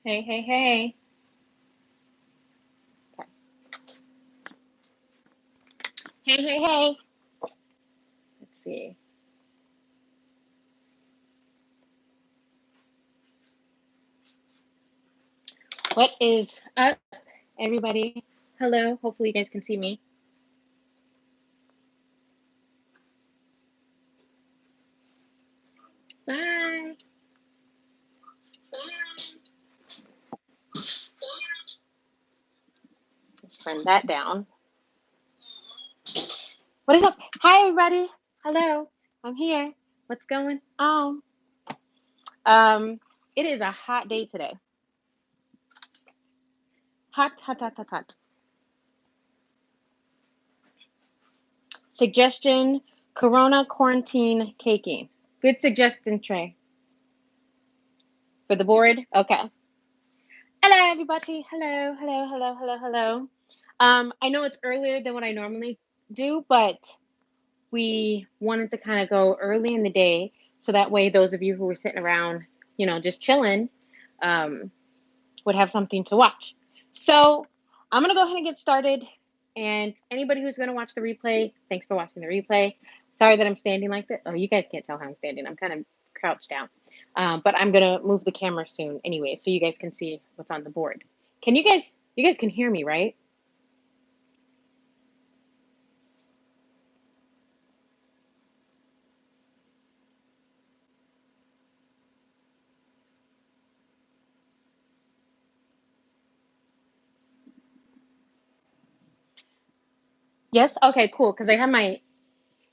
Hey, hey, hey. Okay. Hey, hey, hey. Let's see. What is up, everybody? Hello. Hopefully, you guys can see me. Bye. Let's turn that down. What is up? Hi, everybody. Hello. I'm here. What's going on? Um, it is a hot day today. Hot, hot, hot, hot, hot. Suggestion: Corona quarantine caking. Good suggestion, Trey. For the board? Okay. Hello, everybody. Hello, hello, hello, hello, hello. I know it's earlier than what I normally do, but we wanted to kind of go early in the day so that way those of you who were sitting around, just chilling, um, would have something to watch. So I'm going to go ahead and get started. And anybody who's going to watch the replay, thanks for watching the replay. Sorry that I'm standing like this. Oh, you guys can't tell how I'm standing. I'm kind of crouched down. But I'm going to move the camera soon anyway, so you guys can see what's on the board. You guys can hear me, right? Yes? Okay, cool. Because I have my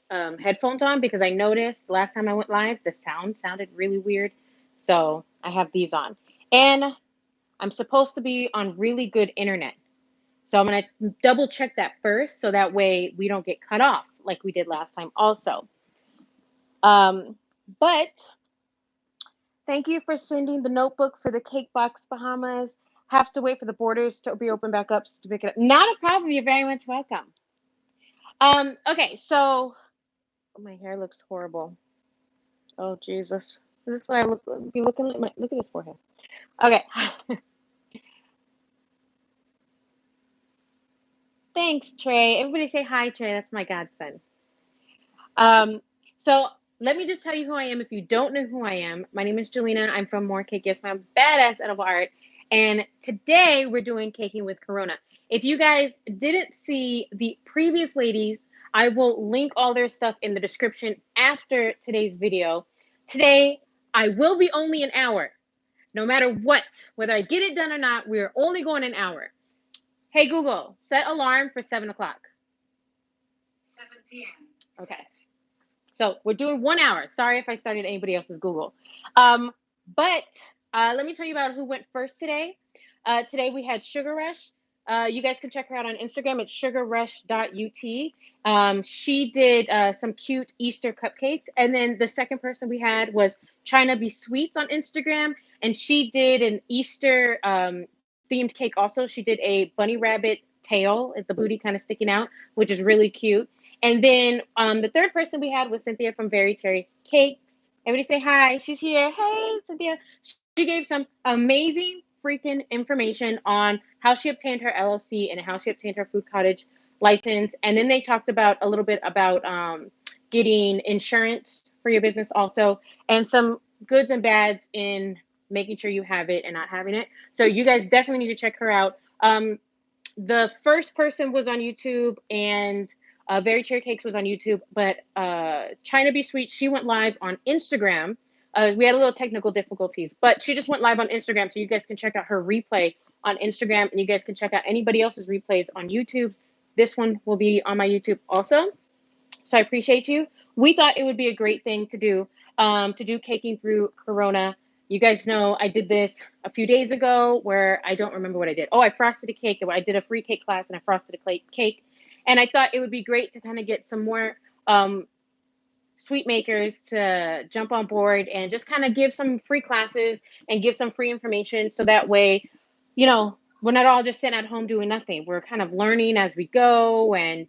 headphones on because I noticed last time I went live, the sound sounded really weird. So I have these on. And I'm supposed to be on really good internet. So I'm going to double check that first so that way we don't get cut off like we did last time also. But thank you for sending the notebook for the Cake Box Bahamas. Have to wait for the borders to be open back up to pick it up. Not a problem. You're very much welcome. Okay, so my hair looks horrible. Oh Jesus. Is this what I be looking at? Look at this forehead. Okay. Thanks, Trey. Everybody say hi, Trey. That's my godson. Um, so let me just tell you who I am. If you don't know who I am, my name is Jelena. I'm from More Cake Yes, my badass edible art. And today we're doing caking with Corona. If you guys didn't see the previous ladies, I will link all their stuff in the description after today's video. Today, I will be only an hour. No matter what, whether I get it done or not, we're only going an hour. Hey, Google, set alarm for 7 o'clock. 7 p.m. Okay. So we're doing 1 hour. Sorry if I started anybody else's Google. But let me tell you about who went first today. Today we had Sugar Rush. You guys can check her out on Instagram at sugarrush.ut. She did some cute Easter cupcakes. And then the second person we had was China Be Sweets on Instagram. And she did an Easter themed cake also. She did a bunny rabbit tail, the booty kind of sticking out, which is really cute. And then the third person we had was Cynthia from Very Cherry Cakes. Everybody say hi. She's here. Hey, Cynthia. She gave some amazing freaking information on how she obtained her LLC and how she obtained her food cottage license. And then they talked about a little bit about getting insurance for your business also, and some goods and bads in making sure you have it and not having it. So you guys definitely need to check her out. The first person was on YouTube, and Very Cherry Cakes was on YouTube, but China Be Sweet, she went live on Instagram. We had a little technical difficulties, but she just went live on Instagram, so you guys can check out her replay on Instagram, and you guys can check out anybody else's replays on YouTube. This one will be on my YouTube also, so I appreciate you. We thought it would be a great thing to do caking through Corona. You guys know I did this a few days ago where I don't remember what I did. Oh, I frosted a cake. I did a free cake class and I frosted a cake. And I thought it would be great to kind of get some more sweet makers to jump on board and just kind of give some free classes and give some free information. So that way, we're not all just sitting at home doing nothing. We're kind of learning as we go and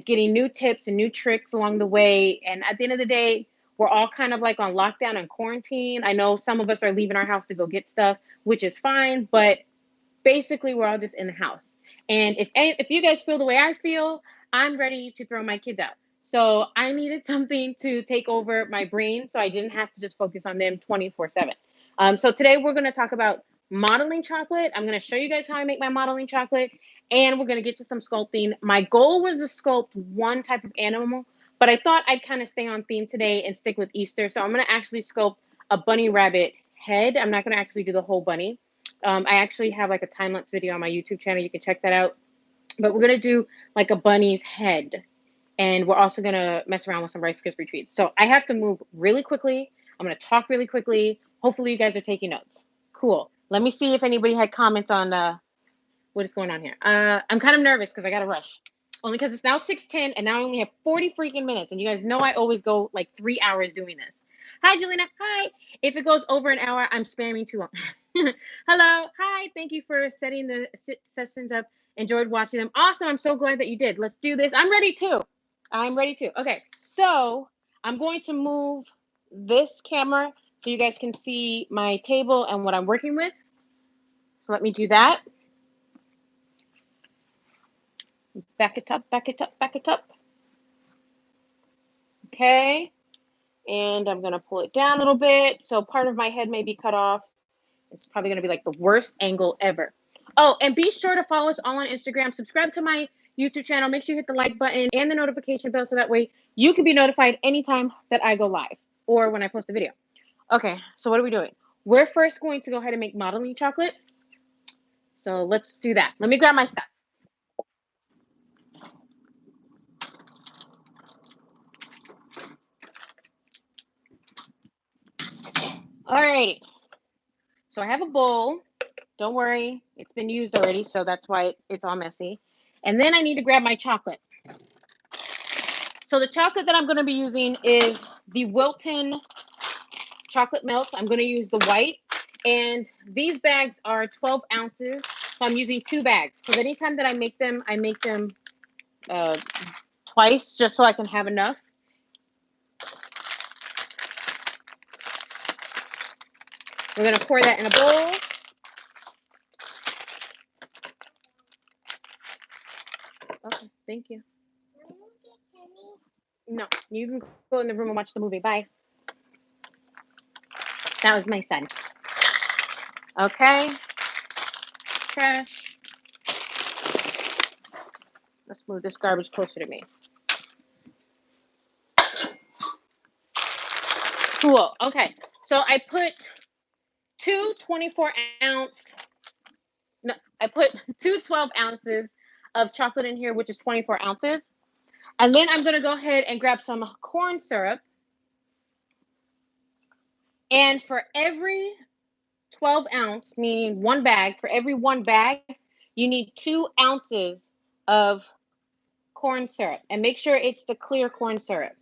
getting new tips and new tricks along the way. And at the end of the day, We're all kind of like on lockdown and quarantine. I know some of us are leaving our house to go get stuff, which is fine, but basically we're all just in the house. And if you guys feel the way I feel, I'm ready to throw my kids out. So I needed something to take over my brain so I didn't have to just focus on them 24/7. So today we're going to talk about modeling chocolate. I'm going to show you guys how I make my modeling chocolate, and we're going to get to some sculpting. My goal was to sculpt one type of animal, but I thought I'd kind of stay on theme today and stick with Easter. So I'm going to actually sculpt a bunny rabbit head. I'm not going to actually do the whole bunny. I actually have like a time lapse video on my YouTube channel. You can check that out. But we're going to do like a bunny's head. And we're also going to mess around with some Rice Krispie treats. So I have to move really quickly. I'm going to talk really quickly. Hopefully you guys are taking notes. Cool. Let me see if anybody had comments on what is going on here. I'm kind of nervous because I got to rush. Only because it's now 6:10 and now I only have 40 freaking minutes. And you guys know I always go like 3 hours doing this. Hi, Jelena. Hi. If it goes over an hour, I'm spamming too long. Hello. Hi. Thank you for setting the sessions up. Enjoyed watching them. Awesome. I'm so glad that you did. Let's do this. I'm ready too. I'm ready too. Okay. So I'm going to move this camera so you guys can see my table and what I'm working with. So let me do that. Back it up, back it up, back it up. Okay. And I'm going to pull it down a little bit. So part of my head may be cut off. It's probably going to be like the worst angle ever. Oh, and be sure to follow us all on Instagram. Subscribe to my YouTube channel. Make sure you hit the like button and the notification bell so that way you can be notified anytime that I go live or when I post a video. Okay, so what are we doing? We're first going to go ahead and make modeling chocolate. So let's do that. Let me grab my stuff. Alrighty. So I have a bowl. Don't worry, it's been used already, so that's why it's all messy. And then I need to grab my chocolate. So the chocolate that I'm going to be using is the Wilton chocolate melts. I'm going to use the white. And these bags are 12 ounces. So I'm using 2 bags. Because anytime that I make them twice just so I can have enough. We're going to pour that in a bowl. Okay, thank you. No, you can go in the room and watch the movie. Bye. That was my son. Okay. Trash. Let's move this garbage closer to me. Cool. Okay. So I put two 24-ounce. No, I put 2 12 ounces of chocolate in here, which is 24 ounces. And then I'm going to go ahead and grab some corn syrup. And for every 12 ounce, meaning 1 bag, for every 1 bag, you need 2 ounces of corn syrup. And make sure it's the clear corn syrup.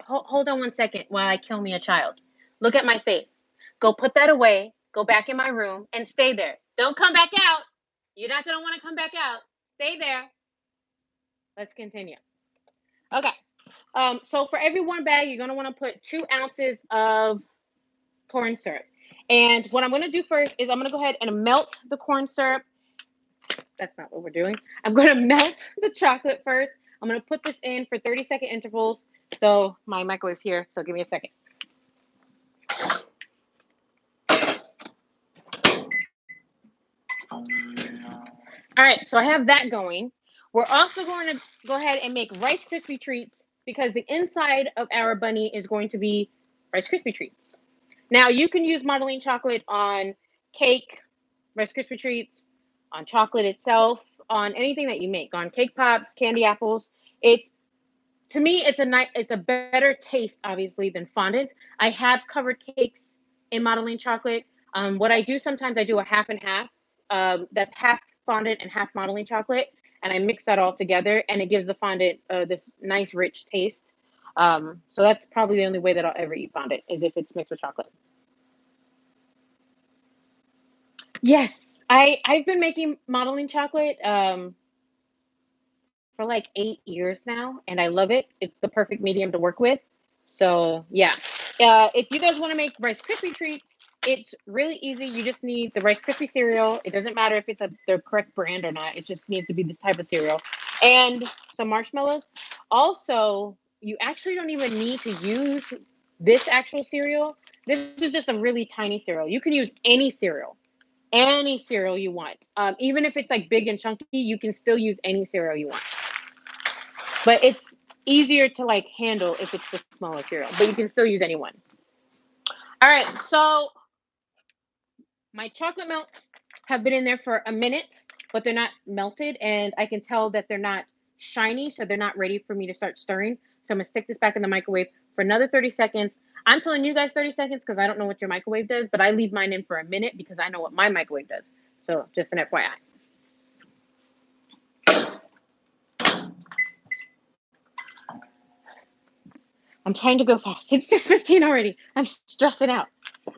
Hold on 1 second while I kill me a child. Look at my face. Go put that away. Go back in my room and stay there. Don't come back out. You're not going to want to come back out. Stay there. Let's continue. Okay. So for every 1 bag, you're going to want to put 2 ounces of corn syrup. And what I'm going to do first is I'm going to go ahead and melt the corn syrup. That's not what we're doing. I'm going to melt the chocolate first. I'm going to put this in for 30-second intervals. So my microwave's here, so give me a second. All right, so I have that going. We're also going to go ahead and make Rice Krispie treats because the inside of our bunny is going to be Rice Krispie treats. Now, you can use modeling chocolate on cake, Rice Krispie treats, on chocolate itself, on anything that you make, on cake pops, candy apples. To me, it's a better taste, obviously, than fondant. I have covered cakes in modeling chocolate. What I do sometimes, I do a half and half. That's half fondant and half modeling chocolate, and I mix that all together, and it gives the fondant this nice, rich taste. So that's probably the only way that I'll ever eat fondant is if it's mixed with chocolate. Yes, I've been making modeling chocolate for like 8 years now, and I love it. It's the perfect medium to work with. So yeah, if you guys want to make Rice Krispie treats, it's really easy. You just need the Rice Krispie cereal. It doesn't matter if it's the correct brand or not. It just needs to be this type of cereal, and some marshmallows. Also, you actually don't even need to use this actual cereal. This is just a really tiny cereal. You can use any cereal you want. Even if it's like big and chunky, you can still use any cereal you want. But it's easier to like handle if it's the smaller cereal, but you can still use any one. All right, so my chocolate melts have been in there for a minute, but they're not melted, and I can tell that they're not shiny, so they're not ready for me to start stirring. So I'm gonna stick this back in the microwave for another 30 seconds. I'm telling you guys 30 seconds because I don't know what your microwave does, but I leave mine in for a minute because I know what my microwave does. So just an FYI. I'm trying to go fast. It's 6:15 already. I'm stressing out.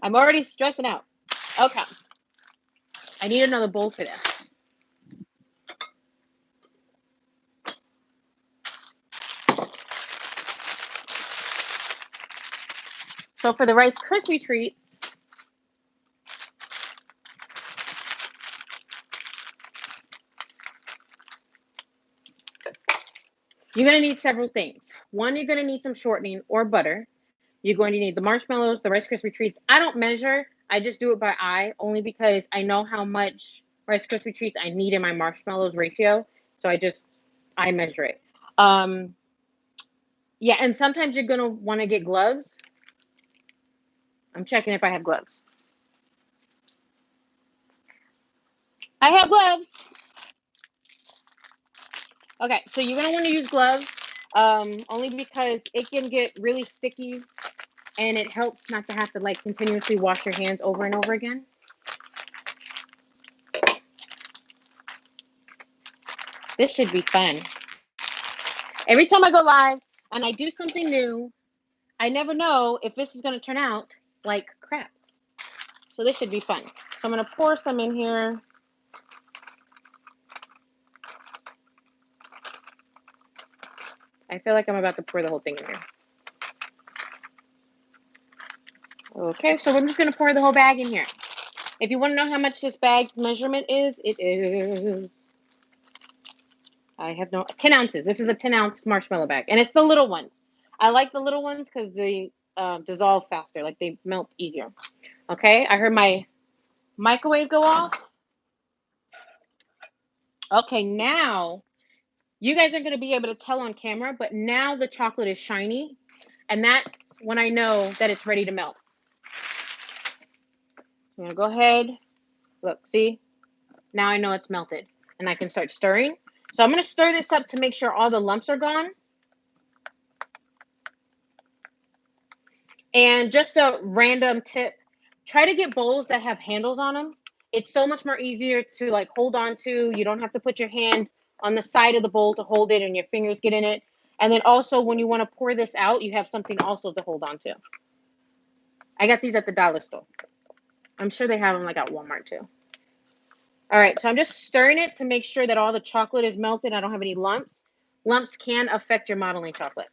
I'm already stressing out. Okay. I need another bowl for this. So for the Rice Krispie treats, you're going to need several things. One, you're going to need some shortening or butter. You're going to need the marshmallows, the Rice Krispie treats. I don't measure. I just do it by eye only because I know how much Rice Krispie treats I need in my marshmallows ratio. So I measure it. Yeah, and sometimes you're going to want to get gloves. I'm checking if I have gloves. I have gloves. Okay, so you're going to want to use gloves only because it can get really sticky and it helps not to have to like continuously wash your hands over and over again. This should be fun. Every time I go live and I do something new, I never know if this is going to turn out like crap. So this should be fun. So I'm going to pour some in here. I feel like I'm about to pour the whole thing in here. Okay, so I'm just going to pour the whole bag in here. If you want to know how much this bag measurement is, it is, I have no, 10 ounces. This is a 10-ounce marshmallow bag, and it's the little ones. I like the little ones because they dissolve faster, like they melt easier. Okay, I heard my microwave go off. Okay, now you guys aren't going to be able to tell on camera, but now the chocolate is shiny, and that's when I know that it's ready to melt. I'm going to go ahead. Look, see? Now I know it's melted, and I can start stirring. So I'm going to stir this up to make sure all the lumps are gone. And just a random tip, try to get bowls that have handles on them. It's so much more easier to like hold on to. You don't have to put your hand on the side of the bowl to hold it and your fingers get in it. And then also when you want to pour this out, you have something also to hold on to. I got these at the dollar store. I'm sure they have them like at Walmart too. All right, so I'm just stirring it to make sure that all the chocolate is melted. I don't have any lumps. Lumps can affect your modeling chocolate.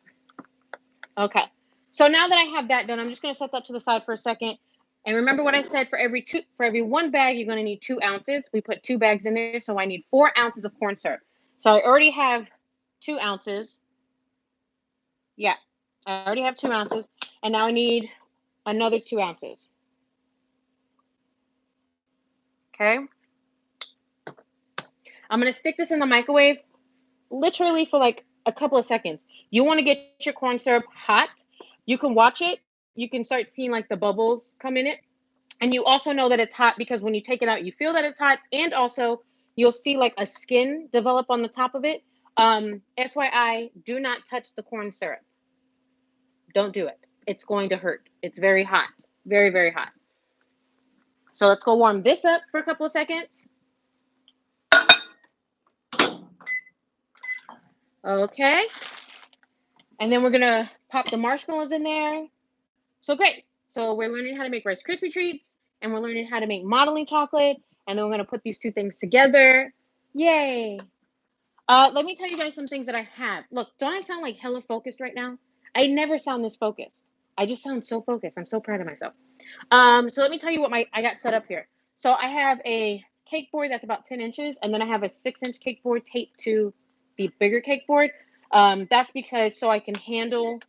Okay, so now that I have that done, I'm just going to set that to the side for a second. And remember what I said, for every one bag, you're going to need 2 ounces. We put 2 bags in there, so I need 4 ounces of corn syrup. So I already have 2 ounces. Yeah, I already have 2 ounces. And now I need another 2 ounces. Okay. I'm going to stick this in the microwave literally for like a couple of seconds. You want to get your corn syrup hot. You can watch it. You can start seeing like the bubbles come in it. And you also know that it's hot because when you take it out, you feel that it's hot. And also you'll see like a skin develop on the top of it. FYI, do not touch the corn syrup. Don't do it. It's going to hurt. It's very hot. Very, very hot. So let's go warm this up for a couple of seconds. Okay. And then we're going to pop the marshmallows in there. So great. So we're learning how to make Rice Krispie treats, and we're learning how to make modeling chocolate, and then we're going to put these 2 things together. Yay. Let me tell you guys some things that I have. Look, don't I sound like hella focused right now? I never sound this focused. I just sound so focused. I'm so proud of myself. So let me tell you what I got set up here. So I have a cake board that's about 10 inches, and then I have a 6-inch cake board taped to the bigger cake board. That's because so I can handle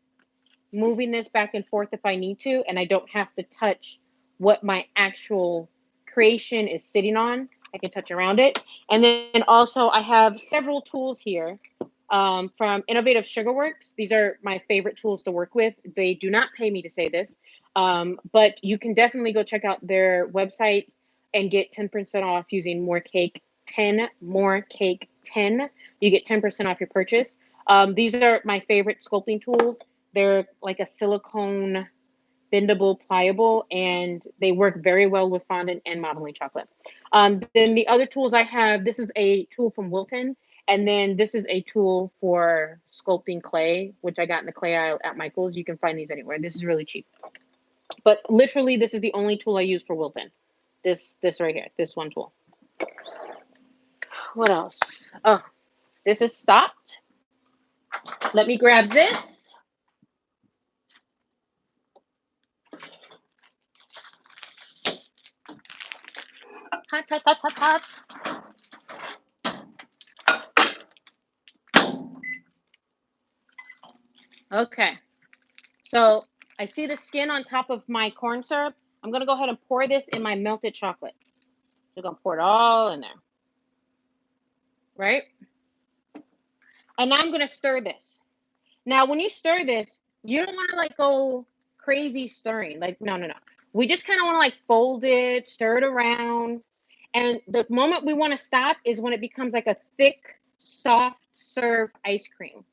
moving this back and forth if I need to, and I don't have to touch what my actual creation is sitting on. I can touch around it. And then also I have several tools here from Innovative Sugarworks. These are my favorite tools to work with. They do not pay me to say this, but you can definitely go check out their website and get 10% off using More Cake 10, More Cake 10. You get 10% off your purchase. These are my favorite sculpting tools. They're like a silicone bendable, pliable, and they work very well with fondant and modeling chocolate. Then the other tools I have, this is a tool from Wilton, and then this is a tool for sculpting clay, which I got in the clay aisle at Michael's. You can find these anywhere. This is really cheap. But literally, this is the only tool I use for Wilton. This right here, this one tool. What else? Oh, this is stopped. Let me grab this. Hot, hot, hot, hot, hot. Okay. So I see the skin on top of my corn syrup. I'm going to go ahead and pour this in my melted chocolate. We're going to pour it all in there. Right? And now I'm going to stir this. Now, when you stir this, you don't want to like go crazy stirring. Like, no. We just kind of want to like fold it, stir it around. And the moment we want to stop is when it becomes like a thick, soft serve ice cream.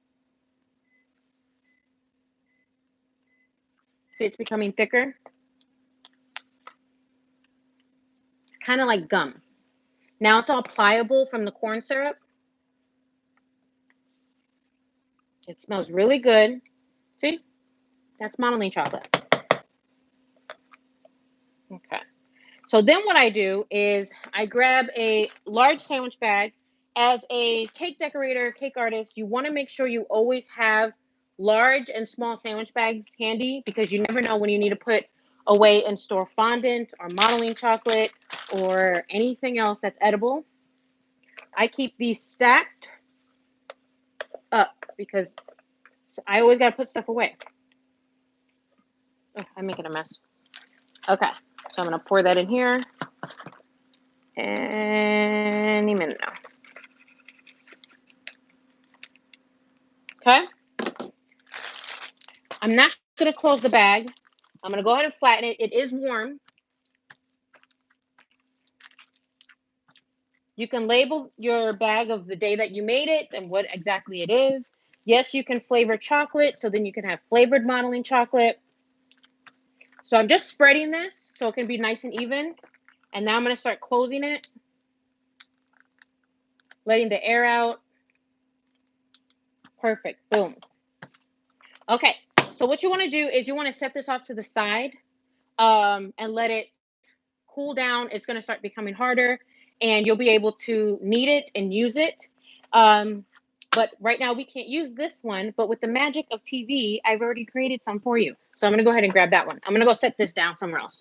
See, it's becoming thicker. Kind of like gum. Now it's all pliable from the corn syrup. It smells really good. See? That's modeling chocolate. Okay. So then what I do is I grab a large sandwich bag. As a cake decorator, cake artist, you want to make sure you always have large and small sandwich bags handy because you never know when you need to put away and store fondant or modeling chocolate or anything else that's edible. I keep these stacked up because I always got to put stuff away. Oh, I'm making a mess. Okay, so I'm going to pour that in here any minute now. Okay. I'm not going to close the bag. I'm going to go ahead and flatten it. It is warm. You can label your bag of the day that you made it and what exactly it is. Yes, you can flavor chocolate, so then you can have flavored modeling chocolate. So I'm just spreading this so it can be nice and even. And now I'm going to start closing it, letting the air out. Perfect. Boom. Okay. So what you want to do is you want to set this off to the side and let it cool down. It's going to start becoming harder and you'll be able to knead it and use it. But right now we can't use this one, but with the magic of TV, I've already created some for you. So I'm going to go ahead and grab that one. I'm going to go set this down somewhere else.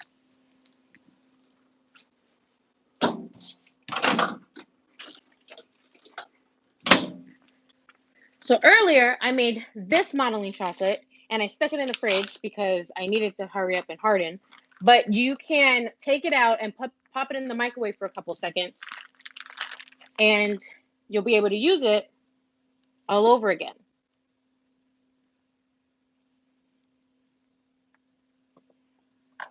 So earlier I made this modeling chocolate and I stuck it in the fridge because I needed to hurry up and harden. But you can take it out and pop it in the microwave for a couple seconds and you'll be able to use it all over again.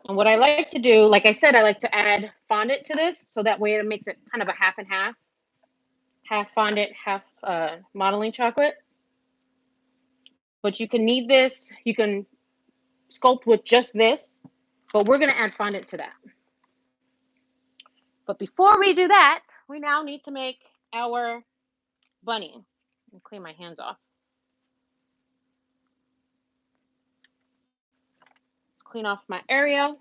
And what I like to do, like I said, I like to add fondant to this so that way it makes it kind of a half and half. Half fondant, half modeling chocolate. But you can knead this, you can sculpt with just this, but we're going to add fondant to that. But before we do that, we now need to make our bunny. Let me clean my hands off. Let's clean off my area.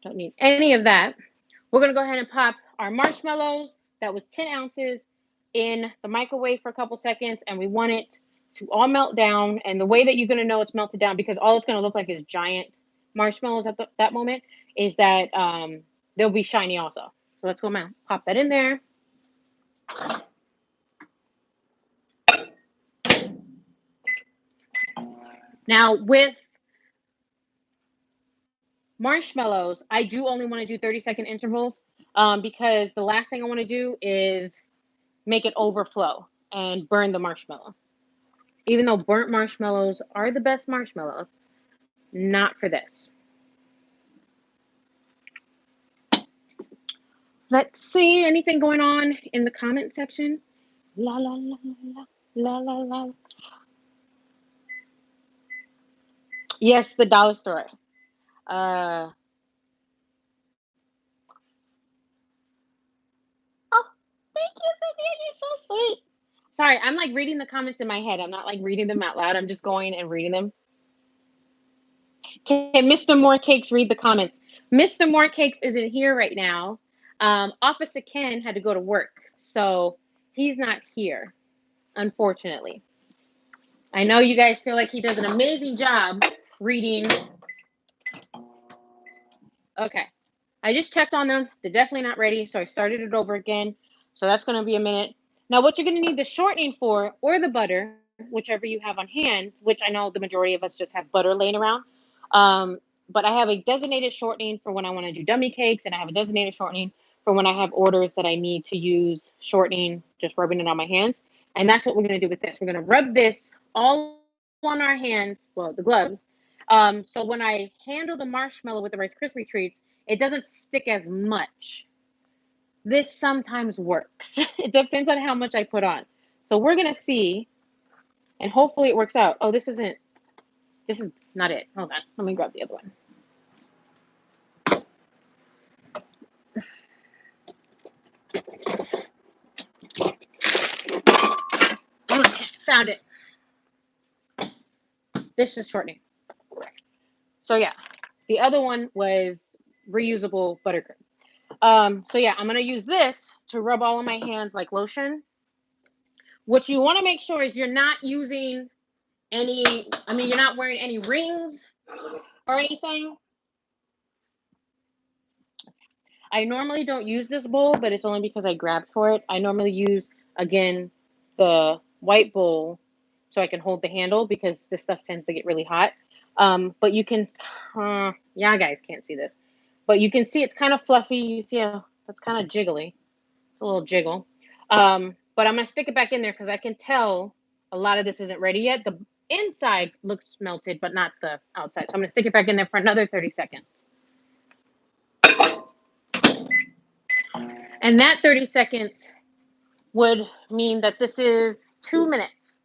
Don't need any of that. We're going to go ahead and pop our marshmallows. That was 10 ounces in the microwave for a couple seconds, and we want it to all melt down. And the way that you're going to know it's melted down, because all it's going to look like is giant marshmallows at that moment, is that they'll be shiny also. So let's go now. Pop that in there. Now with marshmallows, I do only want to do 30-second intervals because the last thing I want to do is make it overflow and burn the marshmallow. Even though burnt marshmallows are the best marshmallows, not for this. Let's see, anything going on in the comment section? La la la la la la la. Yes, the dollar store. Oh, thank you, Cynthia. You're so sweet. Sorry, I'm like reading the comments in my head. I'm not like reading them out loud. I'm just going and reading them. Can Mr. More Cakes read the comments? Mr. More Cakes isn't here right now. Officer Ken had to go to work, so he's not here, unfortunately. I know you guys feel like he does an amazing job reading. Okay. I just checked on them. They're definitely not ready, so I started it over again. So that's going to be a minute. Now, what you're going to need the shortening for, or the butter, whichever you have on hand, which I know the majority of us just have butter laying around. But I have a designated shortening for when I want to do dummy cakes, and I have a designated shortening for when I have orders that I need to use shortening, just rubbing it on my hands. And that's what we're going to do with this. We're going to rub this all on our hands, well, the gloves. So when I handle the marshmallow with the Rice Krispie treats, it doesn't stick as much. This sometimes works. It depends on how much I put on. So we're going to see, and hopefully it works out. Oh, this is not it. Hold on. Let me grab the other one. Okay, found it. This is shortening. So yeah, the other one was reusable buttercream. So yeah, I'm going to use this to rub all of my hands like lotion. What you want to make sure is you're not using you're not wearing any rings or anything. I normally don't use this bowl, but it's only because I grabbed for it. I normally use, again, the white bowl so I can hold the handle because this stuff tends to get really hot. But you can, yeah, guys can't see this, but you can see it's kind of fluffy. You see how that's kind of jiggly. It's a little jiggle. But I'm going to stick it back in there because I can tell a lot of this isn't ready yet. The inside looks melted, but not the outside. So I'm going to stick it back in there for another 30 seconds. And that 30 seconds would mean that this is 2 minutes.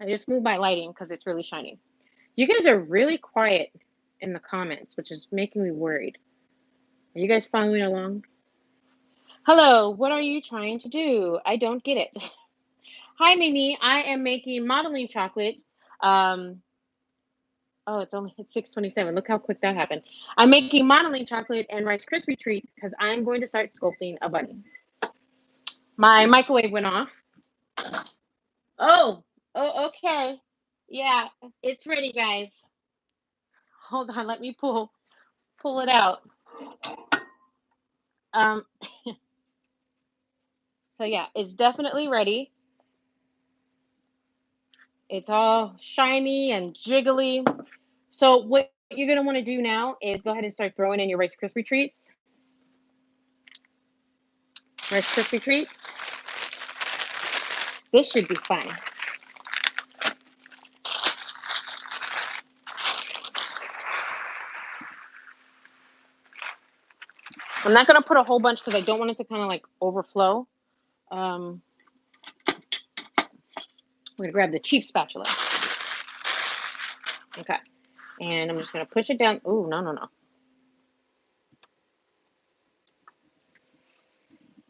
I just moved my lighting because it's really shiny. You guys are really quiet in the comments, which is making me worried. Are you guys following along? Hello, what are you trying to do? I don't get it. Hi, Mimi. I am making modeling chocolate. Oh, it's 6:27. Look how quick that happened. I'm making modeling chocolate and Rice Krispie treats because I'm going to start sculpting a bunny. My microwave went off. Oh, okay. Yeah, it's ready, guys. Hold on, let me pull it out. Um, so yeah, it's definitely ready. It's all shiny and jiggly. So what you're gonna want to do now is go ahead and start throwing in your Rice Krispie treats. Rice Krispie treats. This should be fun. I'm not gonna put a whole bunch because I don't want it to kind of like overflow. I'm gonna grab the cheap spatula. Okay, and I'm just gonna push it down. Oh, no.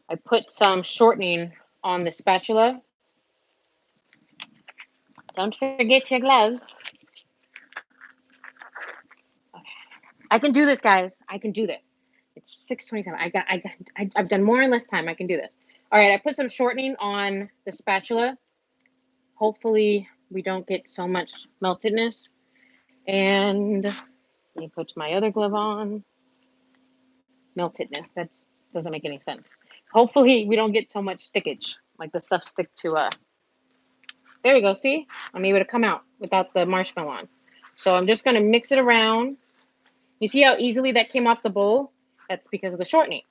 I put some shortening on the spatula. Don't forget your gloves. Okay. I can do this, guys. I can do this. It's 6:27. I've done more in less time. I can do this. All right, I put some shortening on the spatula. Hopefully we don't get so much meltedness. And let me put my other glove on. Meltedness, that doesn't make any sense. Hopefully we don't get so much stickage, like the stuff stick to, there we go, see? I'm able to come out without the marshmallow on. So I'm just gonna mix it around. You see how easily that came off the bowl? That's because of the shortening.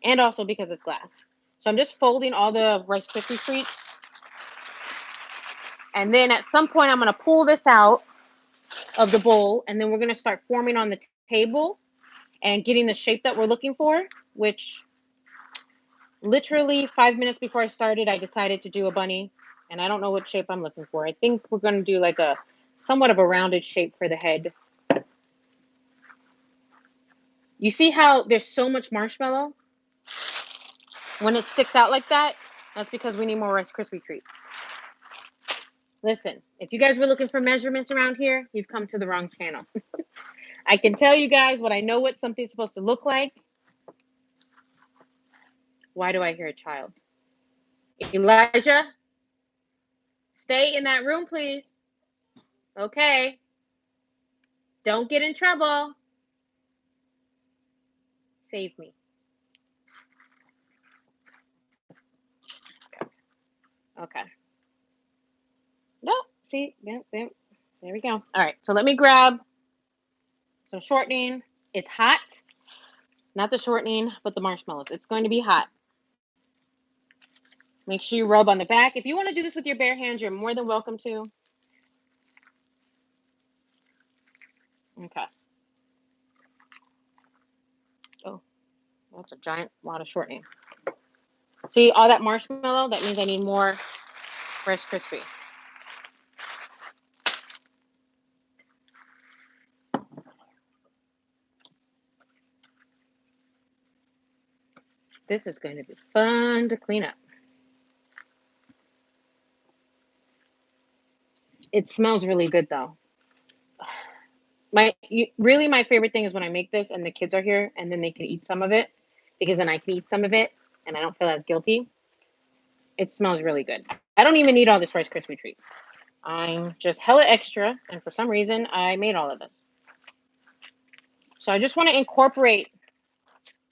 And also because it's glass. So I'm just folding all the Rice Krispie treats. And then at some point, I'm going to pull this out of the bowl. And then we're going to start forming on the table and getting the shape that we're looking for, which literally 5 minutes before I started, I decided to do a bunny. And I don't know what shape I'm looking for. I think we're going to do like a somewhat of a rounded shape for the head. You see how there's so much marshmallow? When it sticks out like that, that's because we need more Rice Krispie treats. Listen, if you guys were looking for measurements around here, you've come to the wrong channel. I can tell you guys what I know what something's supposed to look like. Why do I hear a child? Elijah, stay in that room, please. Okay. Don't get in trouble. Save me. Okay. No, see, yeah, there we go. All right, so let me grab some shortening. It's hot. Not the shortening, but the marshmallows. It's going to be hot. Make sure you rub on the back. If you want to do this with your bare hands, you're more than welcome to. Okay. Oh, that's a giant lot of shortening. See all that marshmallow? That means I need more Rice Krispie. This is going to be fun to clean up. It smells really good though. Really my favorite thing is when I make this and the kids are here and then they can eat some of it, because then I can eat some of it and I don't feel as guilty. It smells really good. I don't even need all this Rice Krispie treats. I'm just hella extra, and for some reason I made all of this. So I just want to incorporate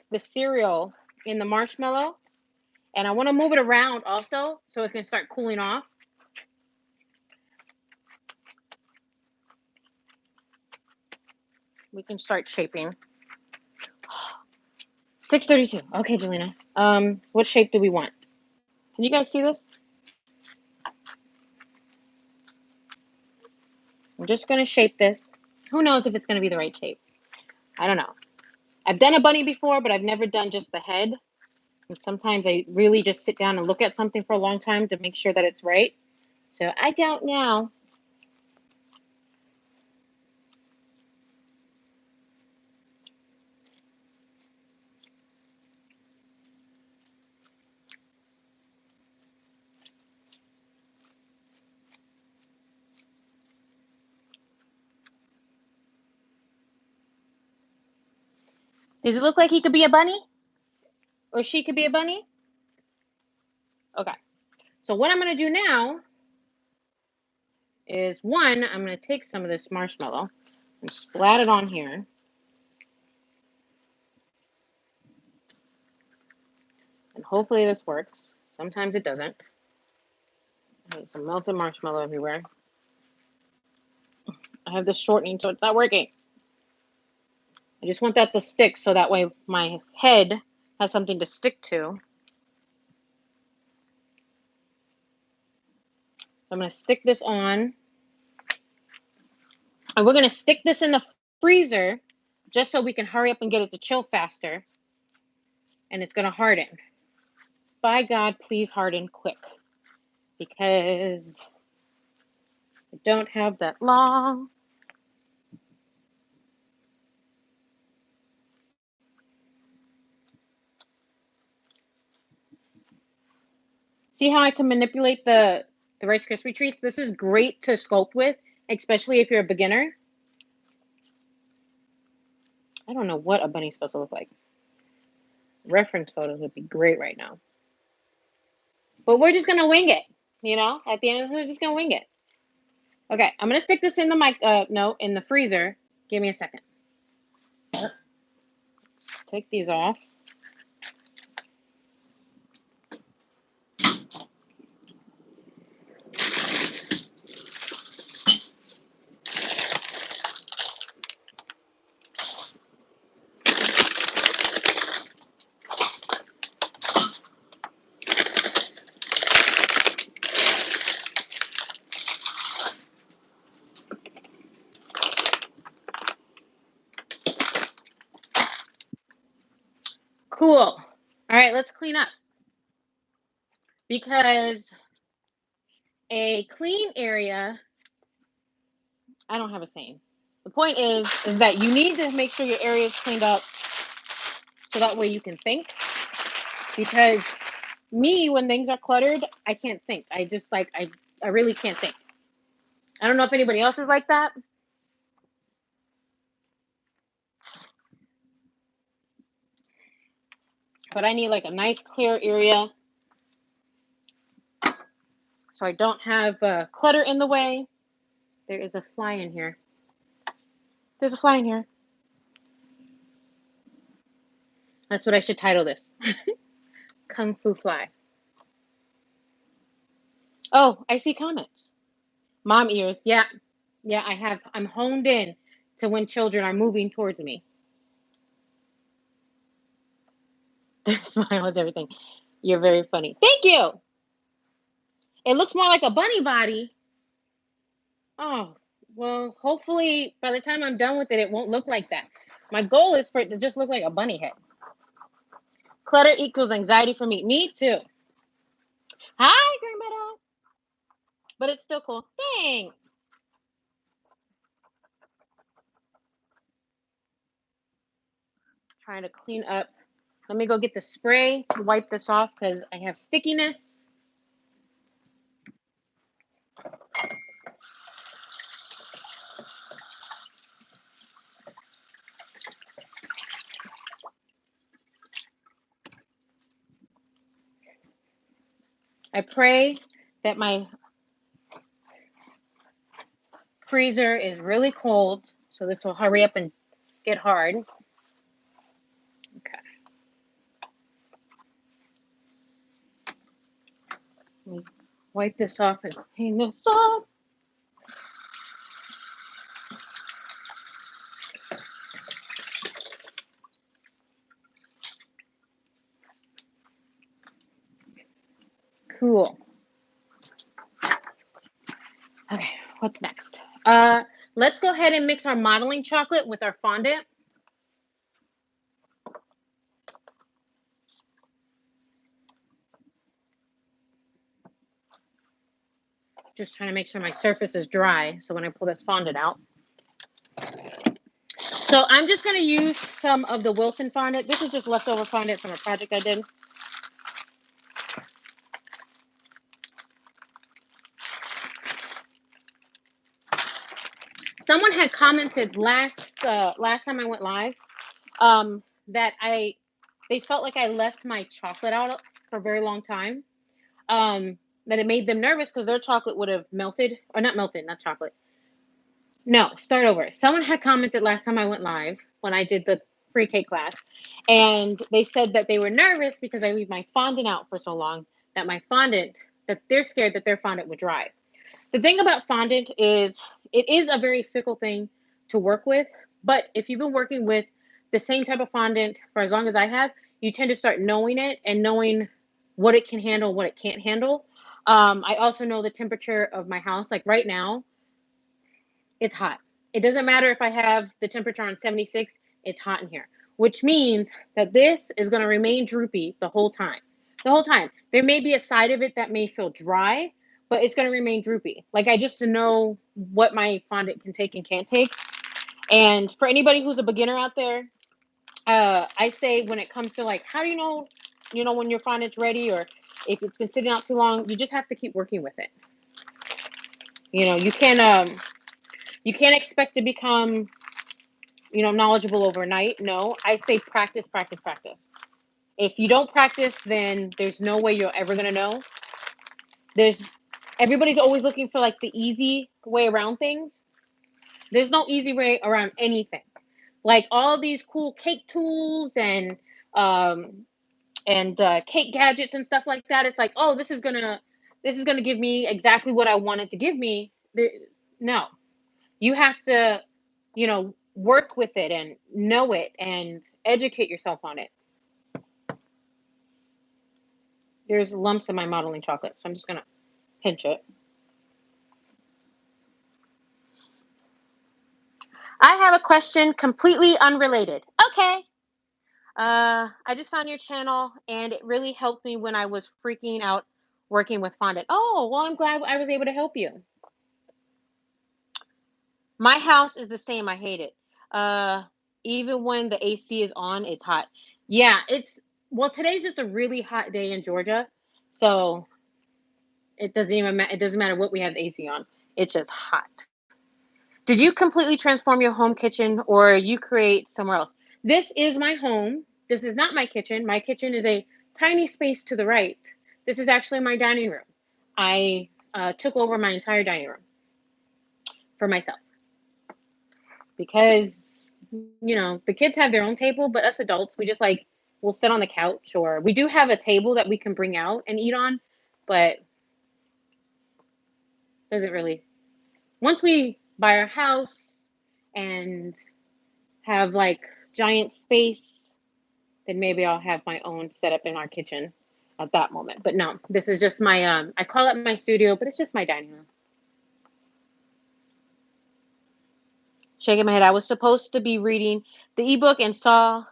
the cereal in the marshmallow, and I want to move it around also so it can start cooling off. We can start shaping. 6:32. Okay, Jelena. What shape do we want? Can you guys see this? I'm just going to shape this. Who knows if it's going to be the right shape? I don't know. I've done a bunny before, but I've never done just the head. And sometimes I really just sit down and look at something for a long time to make sure that it's right. So I don't know. Does it look like he could be a bunny? Or she could be a bunny? Okay. So what I'm going to do now is, one, I'm going to take some of this marshmallow and splat it on here. And hopefully this works. Sometimes it doesn't. There's some melted marshmallow everywhere. I have this shortening, so it's not working. I just want that to stick so that way my head has something to stick to. I'm going to stick this on. And we're going to stick this in the freezer just so we can hurry up and get it to chill faster. And it's going to harden. By God, please harden quick, because I don't have that long. See how I can manipulate the Rice Krispie treats? This is great to sculpt with, especially if you're a beginner. I don't know what a bunny's supposed to look like. Reference photos would be great right now. But we're just gonna wing it, you know? At the end, we're just gonna wing it. Okay, I'm gonna stick this in the in the freezer. Give me a second. Let's take these off. Cool. All right, let's clean up. Because a clean area, I don't have a saying. The point is that you need to make sure your area is cleaned up so that way you can think. Because me, when things are cluttered, I can't think. I just like, I really can't think. I don't know if anybody else is like that. But I need like a nice clear area so I don't have clutter in the way. There is a fly in here. There's a fly in here. That's what I should title this. Kung Fu Fly. Oh, I see comments. Mom ears. Yeah. Yeah, I'm honed in to when children are moving towards me. The smile is everything. You're very funny. Thank you. It looks more like a bunny body. Oh, well, hopefully by the time I'm done with it, it won't look like that. My goal is for it to just look like a bunny head. Clutter equals anxiety for me. Me too. Hi, Green Meadow. But it's still cool. Thanks. Trying to clean up. Let me go get the spray to wipe this off because I have stickiness. I pray that my freezer is really cold, so this will hurry up and get hard. Okay. Let me wipe this off and clean this off. Cool. Okay, what's next? Let's go ahead and mix our modeling chocolate with our fondant. Just trying to make sure my surface is dry so when I pull this fondant out. So I'm just going to use some of the Wilton fondant. This is just leftover fondant from a project I did. Someone had commented last time I went live that they felt like I left my chocolate out for a very long time. That it made them nervous because their chocolate would have melted, or not melted, not chocolate. No, start over. Someone had commented last time I went live when I did the pre-K class, and they said that they were nervous because I leave my fondant out for so long that they're scared that their fondant would dry. The thing about fondant is it is a very fickle thing to work with, but if you've been working with the same type of fondant for as long as I have, you tend to start knowing it and knowing what it can handle, what it can't handle. I also know the temperature of my house. Like right now, it's hot. It doesn't matter if I have the temperature on 76, it's hot in here, which means that this is going to remain droopy the whole time. The whole time. There may be a side of it that may feel dry, but it's going to remain droopy. Like I just know what my fondant can take and can't take. And for anybody who's a beginner out there, I say when it comes to like, how do you know when your fondant's ready, or if it's been sitting out too long, you just have to keep working with it. You can't expect to become knowledgeable overnight. No, I say practice, practice, practice. If you don't practice, then there's no way you're ever gonna know. There's Everybody's always looking for like the easy way around things. There's no easy way around anything. Like all these cool cake tools um and cake gadgets and stuff like that. It's like, oh, this is gonna give me exactly what I wanted to give me. No, you have to, work with it and know it and educate yourself on it. There's lumps in my modeling chocolate, so I'm just gonna pinch it. I have a question completely unrelated. Okay. I just found your channel and it really helped me when I was freaking out working with fondant. Oh, well, I'm glad I was able to help you. My house is the same. I hate it. Uh, Even when the AC is on, it's hot. Yeah, well, today's just a really hot day in Georgia, so it doesn't matter what we have the AC on. It's just hot. Did you completely transform your home kitchen or you create somewhere else? This is my home. This is not my kitchen. My kitchen is a tiny space to the right. This is actually my dining room. I took over my entire dining room for myself because, the kids have their own table, but us adults, we just like, we'll sit on the couch, or we do have a table that we can bring out and eat on, but doesn't really. Once we buy our house and have like giant space, then maybe I'll have my own setup in our kitchen at that moment. But no, this is just my I call it my studio, but it's just my dining room. Shaking my head. I was supposed to be reading the ebook and saw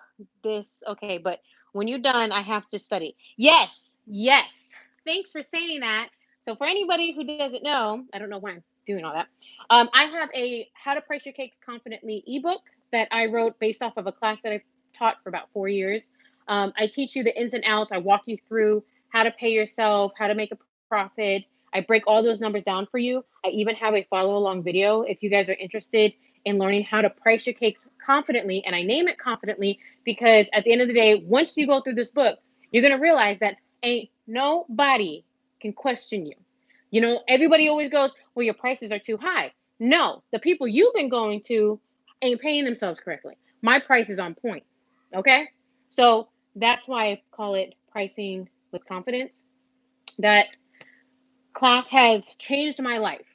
this. Okay, but when you're done, I have to study. Yes, yes. Thanks for saying that. So for anybody who doesn't know, I don't know why I'm doing all that. I have a How to Price Your Cakes Confidently ebook that I wrote based off of a class that I taught for about 4 years. I teach you the ins and outs. I walk you through how to pay yourself, how to make a profit. I break all those numbers down for you. I even have a follow along video if you guys are interested in learning how to price your cakes confidently. And I name it confidently because at the end of the day, once you go through this book, you're going to realize that ain't nobody can question you. Everybody always goes, well, your prices are too high. No, the people you've been going to ain't paying themselves correctly. My price is on point. Okay. So that's why I call it pricing with confidence. That class has changed my life.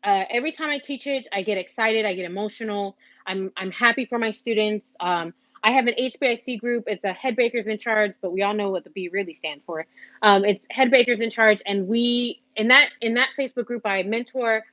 Every time I teach it, I get excited, I get emotional. I'm happy for my students. I have an HBIC group. It's a Head Bakers in Charge, but we all know what the B really stands for. It's Head Bakers in Charge, and we in that Facebook group, I mentor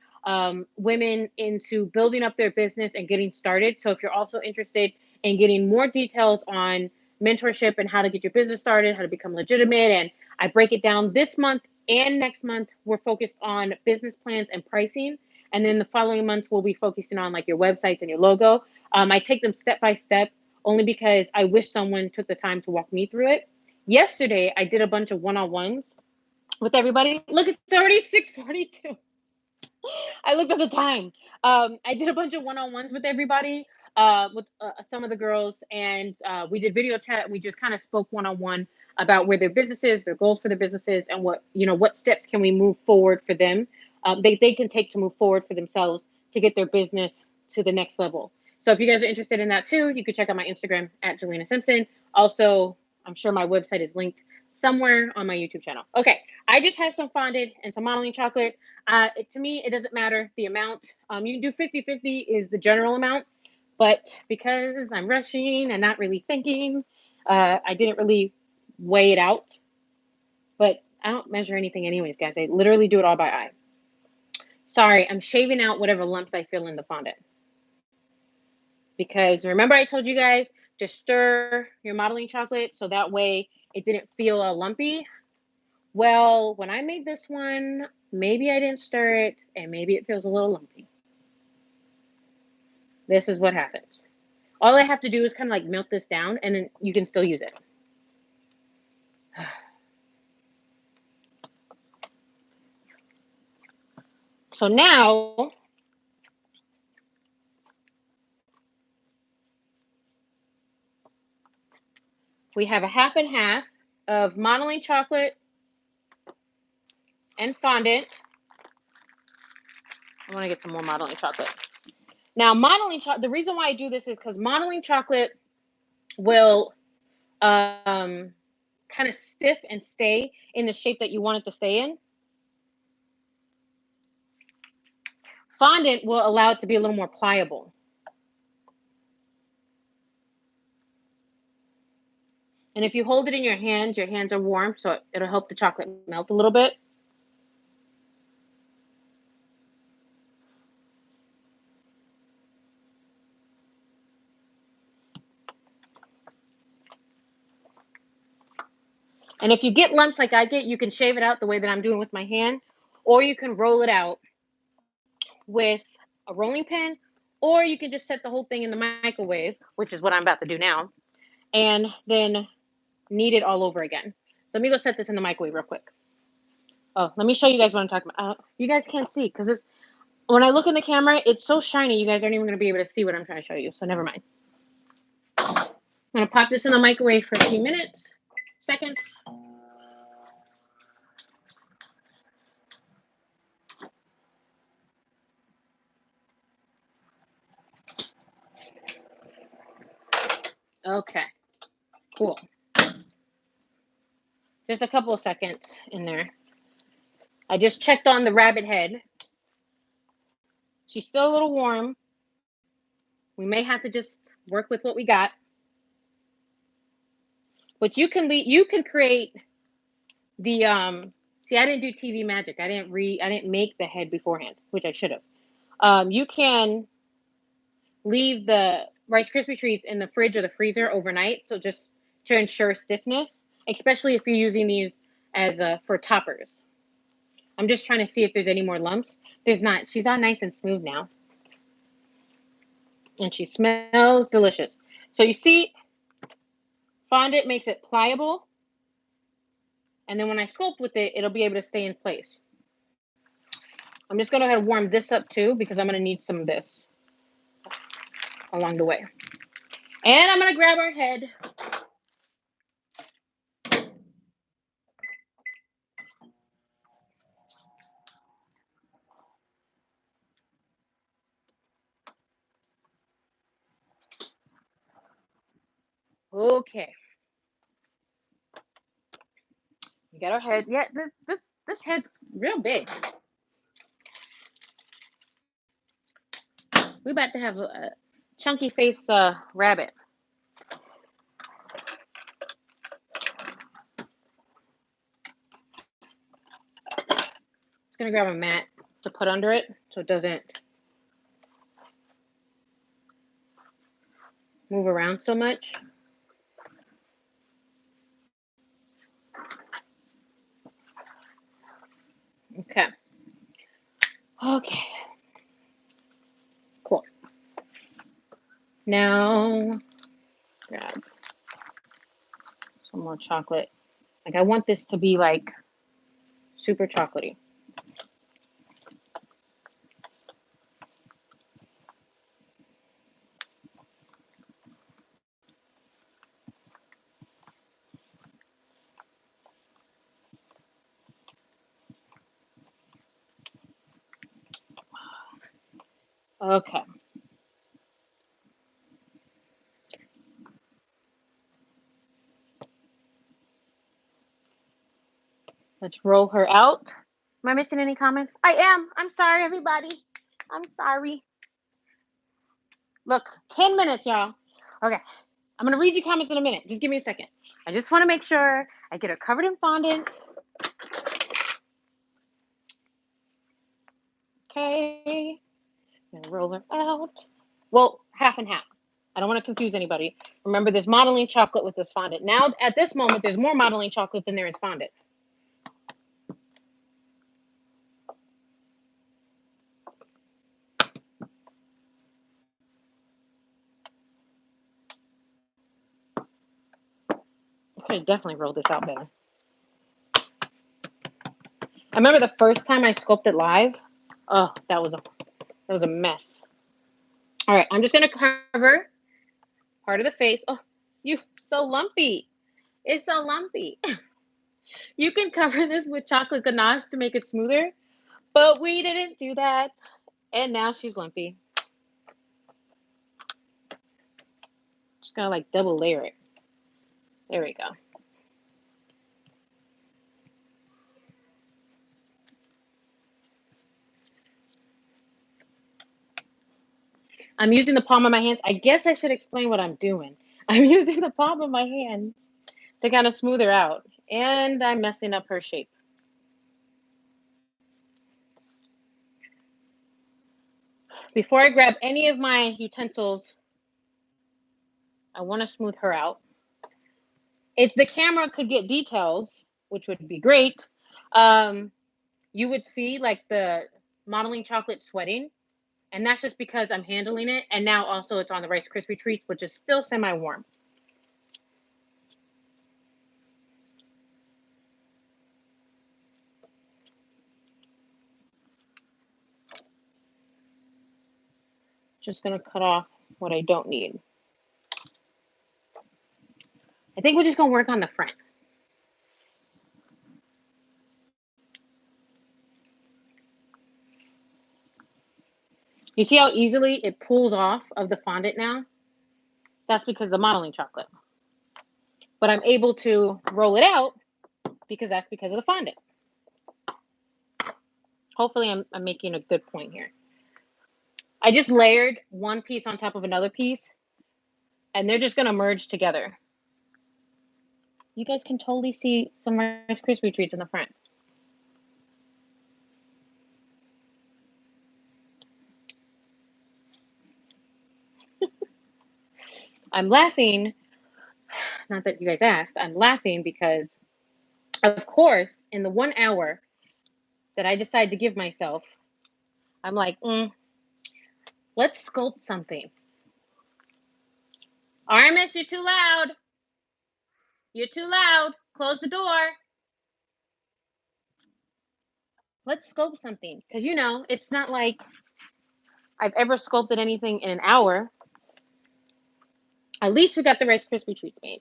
women into building up their business and getting started. So if you're also interested in getting more details on mentorship and how to get your business started, how to become legitimate, and I break it down this month and next month, we're focused on business plans and pricing. And then the following months, we'll be focusing on like your websites and your logo. I take them step by step only because I wish someone took the time to walk me through it. Yesterday, I did a bunch of one-on-ones with everybody. Look, it's already 6:42. I looked at the time. I did a bunch of one-on-ones with everybody, with some of the girls, and we did video chat. And we just kind of spoke one-on-one about where their business is, their goals for their businesses, and what steps can we move forward for them. They can take to move forward for themselves to get their business to the next level. So if you guys are interested in that too, you can check out my Instagram at Jelena Simpson. Also, I'm sure my website is linked somewhere on my YouTube channel. Okay, I just have some fondant and some modeling chocolate. To me, it doesn't matter the amount. You can do 50-50 is the general amount, but because I'm rushing and not really thinking, I didn't really weigh it out. But I don't measure anything anyways, guys. I literally do it all by eye. Sorry, I'm shaving out whatever lumps I feel in the fondant. Because remember I told you guys to stir your modeling chocolate so that way it didn't feel lumpy. Well, when I made this one, maybe I didn't stir it and maybe it feels a little lumpy. This is what happens. All I have to do is kind of like melt this down and then you can still use it. So now, We have a half and half of modeling chocolate and fondant. I want to get some more modeling chocolate. Now, modeling chocolate, the reason why I do this is because modeling chocolate will kind of stiff and stay in the shape that you want it to stay in. Fondant will allow it to be a little more pliable. And if you hold it in your hands are warm, so it'll help the chocolate melt a little bit. And if you get lumps like I get, you can shave it out the way that I'm doing with my hand, or you can roll it out with a rolling pin, or you can just set the whole thing in the microwave, which is what I'm about to do now, and then knead it all over again. So let me go set this in the microwave real quick. Oh, let me show you guys what I'm talking about. You guys can't see because when I look in the camera, it's so shiny, you guys aren't even going to be able to see what I'm trying to show you. So never mind. I'm going to pop this in the microwave for a few seconds. Okay, cool. Just a couple of seconds in there. I just checked on the rabbit head. She's still a little warm. We may have to just work with what we got. But you can create the see, I didn't do TV magic. I didn't make the head beforehand, which I should have. You can leave the Rice Krispie treats in the fridge or the freezer overnight, so just to ensure stiffness, especially if you're using these as for toppers. I'm just trying to see if there's any more lumps. There's not. She's all nice and smooth now. And she smells delicious. So you see, fondant makes it pliable. And then when I sculpt with it, it'll be able to stay in place. I'm just going to go ahead and warm this up too, because I'm going to need some of this along the way. And I'm going to grab our head. Okay. We got our head. Yeah, this head's real big. We about to have a chunky face rabbit. Just gonna grab a mat to put under it so it doesn't move around so much. Okay. Okay. Cool. Now grab some more chocolate. Like I want this to be like super chocolatey. Okay. Let's roll her out. Am I missing any comments? I am. I'm sorry, everybody. I'm sorry. Look, 10 minutes, y'all. Okay. I'm going to read you comments in a minute. Just give me a second. I just want to make sure I get her covered in fondant. Okay. I'm going to roll her out. Well, half and half. I don't want to confuse anybody. Remember, there's modeling chocolate with this fondant. Now, at this moment, there's more modeling chocolate than there is fondant. I could have definitely rolled this out better. I remember the first time I sculpted live. Oh, that was a mess. All right, I'm just gonna cover part of the face. Oh, you so lumpy. It's so lumpy. You can cover this with chocolate ganache to make it smoother, but we didn't do that. And now she's lumpy. Just gonna like double layer it. There we go. I'm using the palm of my hands. I guess I should explain what I'm doing. I'm using the palm of my hand to kind of smooth her out. And I'm messing up her shape. Before I grab any of my utensils, I want to smooth her out. If the camera could get details, which would be great, you would see like the modeling chocolate sweating. And that's just because I'm handling it. And now also it's on the Rice Krispie treats, which is still semi-warm. Just gonna cut off what I don't need. I think we're just gonna work on the front. You see how easily it pulls off of the fondant now? That's because of the modeling chocolate. But I'm able to roll it out because that's because of the fondant. Hopefully I'm making a good point here. I just layered one piece on top of another piece, and they're just gonna merge together. You guys can totally see some Rice Krispie treats in the front. I'm laughing, not that you guys asked, I'm laughing because, of course, in the 1 hour that I decide to give myself, I'm like, let's sculpt something. Armis, you're too loud. You're too loud. Close the door. Let's sculpt something. Because, you know, it's not like I've ever sculpted anything in an hour. At least we got the Rice Krispie treats made.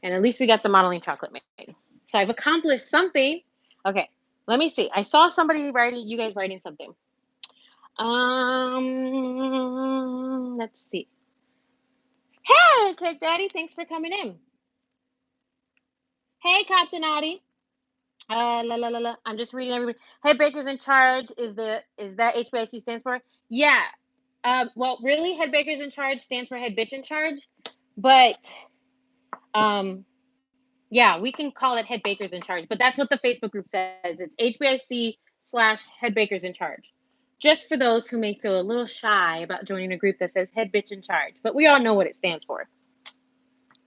And at least we got the modeling chocolate made. So I've accomplished something. Okay, let me see. I saw somebody writing, you guys writing something. Let's see. Hey, Cake Daddy, thanks for coming in. Hey, Captain Addie. I'm just reading everybody. Head Baker's in Charge is that HBIC stands for? Yeah. Well, really, Head Baker's in Charge stands for Head Bitch in Charge, but yeah, we can call it Head Baker's in Charge. But that's what the Facebook group says. It's HBIC/Head Baker's in Charge. Just for those who may feel a little shy about joining a group that says Head Bitch in Charge, but we all know what it stands for.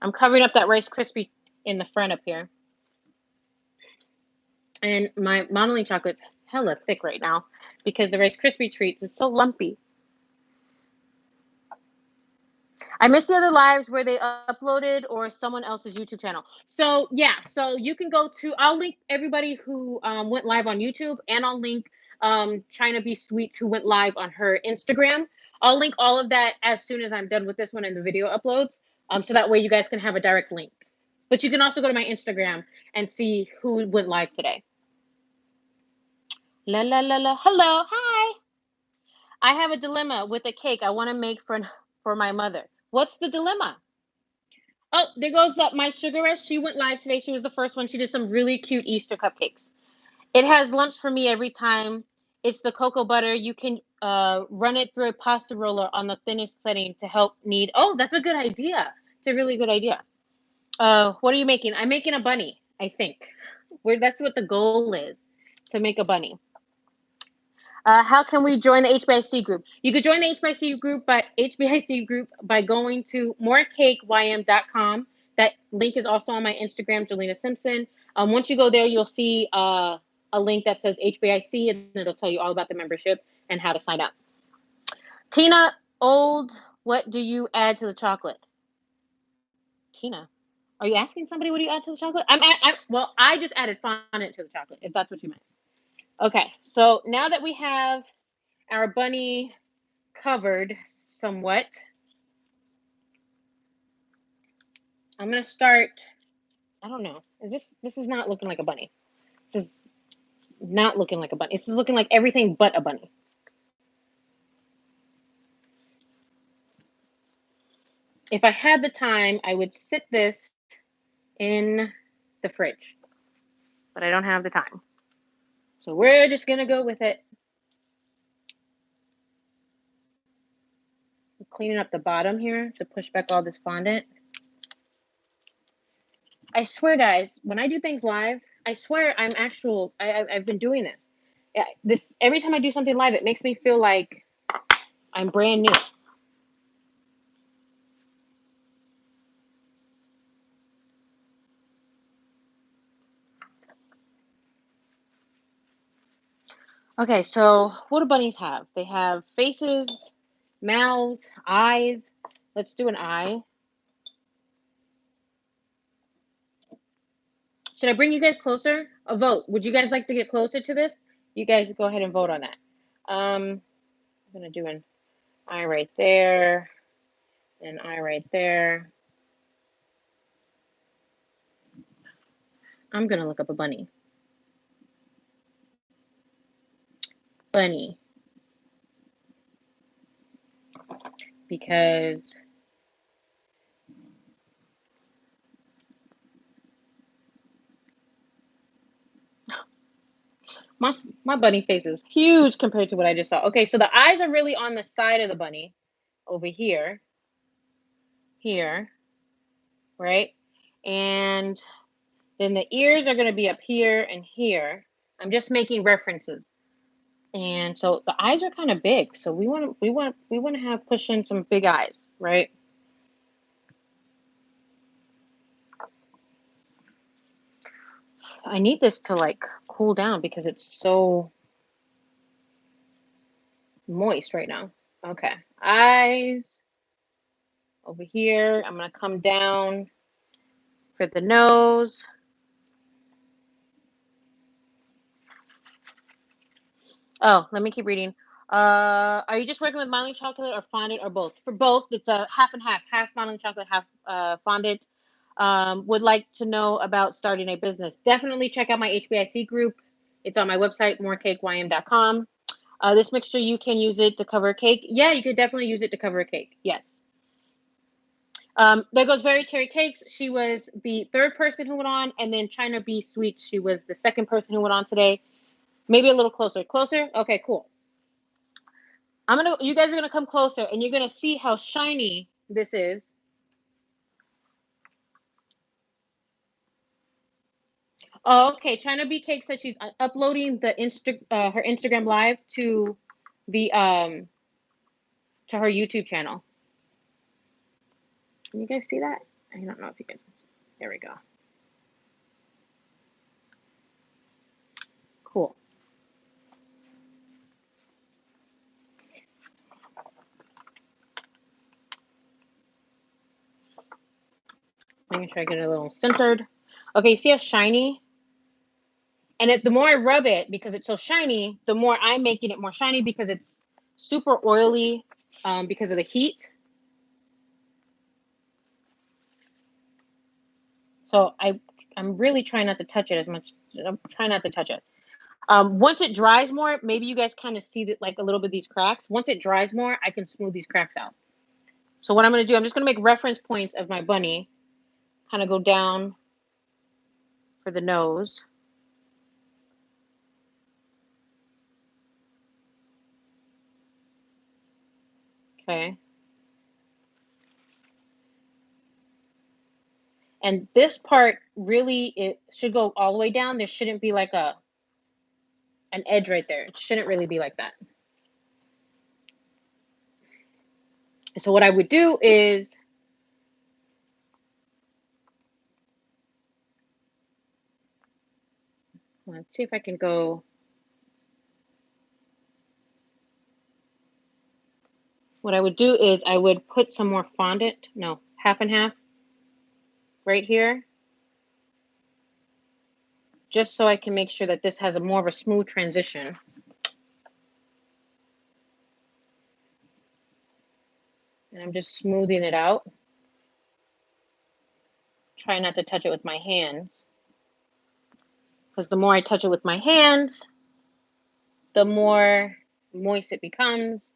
I'm covering up that Rice Krispie in the front up here. And my modeling chocolate's hella thick right now because the Rice Krispie treats is so lumpy. I missed the other lives where they uploaded or someone else's YouTube channel. So yeah, so you can go to, I'll link everybody who went live on YouTube, and I'll link China Be Sweets who went live on her Instagram. I'll link all of that as soon as I'm done with this one and the video uploads. So that way you guys can have a direct link. But you can also go to my Instagram and see who went live today. La la la la. Hello, hi. I have a dilemma with a cake I want to make for my mother. What's the dilemma? Oh, there goes my Sugar Rush. She went live today. She was the first one. She did some really cute Easter cupcakes. It has lunch for me every time. It's the cocoa butter. You can run it through a pasta roller on the thinnest setting to help knead. Oh, that's a good idea. It's a really good idea. What are you making? I'm making a bunny, I think. That's what the goal is, to make a bunny. How can we join the HBIC group? You could join the HBIC group by going to morecakeym.com. That link is also on my Instagram, Jelena Simpson. Once you go there, you'll see a link that says HBIC, and it'll tell you all about the membership and how to sign up. Tina Old, what do you add to the chocolate? Tina, are you asking somebody what do you add to the chocolate? Well, I just added fondant to the chocolate, if that's what you meant. Okay, so now that we have our bunny covered somewhat, I'm gonna start. I don't know. This is not looking like a bunny. This is not looking like a bunny. It's just looking like everything but a bunny. If I had the time, I would sit this in the fridge, but I don't have the time. So we're just gonna go with it. I'm cleaning up the bottom here to push back all this fondant. I swear, guys, when I do things live, I swear I've been doing this. Yeah, every time I do something live, it makes me feel like I'm brand new. Okay, so what do bunnies have? They have faces, mouths, eyes. Let's do an eye. Should I bring you guys closer? A vote. Would you guys like to get closer to this? You guys go ahead and vote on that. I'm gonna do an eye right there, an eye right there. I'm gonna look up a bunny. Bunny. Because my bunny face is huge compared to what I just saw. Okay, so the eyes are really on the side of the bunny, over here, right? And then the ears are going to be up here and here. I'm just making references. And so the eyes are kind of big. So we want to have push in some big eyes, right? I need this to like cool down because it's so moist right now. Okay. Eyes over here. I'm going to come down for the nose. Oh, let me keep reading. Are you just working with modeling chocolate or fondant or both? For both, it's a half and half modeling chocolate, half fondant. Would like to know about starting a business. Definitely check out my HBIC group. It's on my website, morecakeym.com. This mixture, you can use it to cover a cake. Yeah, you could definitely use it to cover a cake. Yes. There goes Very Cherry Cakes. She was the third person who went on, and then China Bee Sweets. She was the second person who went on today. Maybe a little closer. Closer? Okay, cool. You guys are gonna come closer and you're gonna see how shiny this is. Oh, okay. China Bee Cake says she's uploading the her Instagram live to the to her YouTube channel. Can you guys see that? I don't know if you guys. There we go. Cool. Making sure I get it a little centered. Okay, you see how shiny? And the more I rub it, because it's so shiny, the more I'm making it more shiny because it's super oily because of the heat. So I'm really trying not to touch it as much. I'm trying not to touch it. Once it dries more, maybe you guys kind of see that like a little bit of these cracks. Once it dries more, I can smooth these cracks out. So what I'm going to do, I'm just going to make reference points of my bunny. Kind of go down for the nose. Okay. And this part really, it should go all the way down. There shouldn't be like an edge right there. It shouldn't really be like that. So what I would do is, let's see if I can go. What I would do is I would put some more fondant, no, half and half right here, just so I can make sure that this has a more of a smooth transition. And I'm just smoothing it out. try not to touch it with my hands, because the more I touch it with my hands, the more moist it becomes.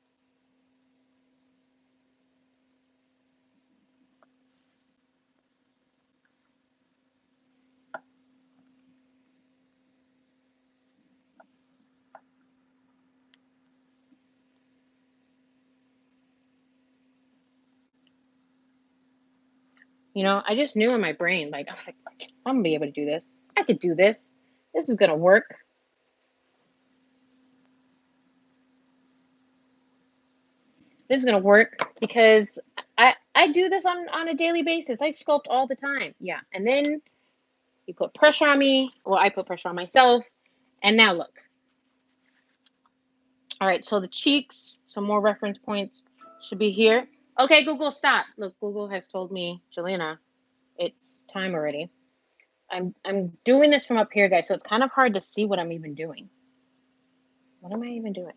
You know, I just knew in my brain, like, I was like, I'm gonna be able to do this. I could do this. This is gonna work. This is gonna work because I do this on a daily basis. I sculpt all the time. Yeah. And then you put pressure on me. Well, I put pressure on myself. And now look. All right, so the cheeks, some more reference points should be here. Okay, Google, stop. Look, Google has told me, Jelena, it's time already. I'm doing this from up here, guys, so it's kind of hard to see what I'm even doing. What am I even doing?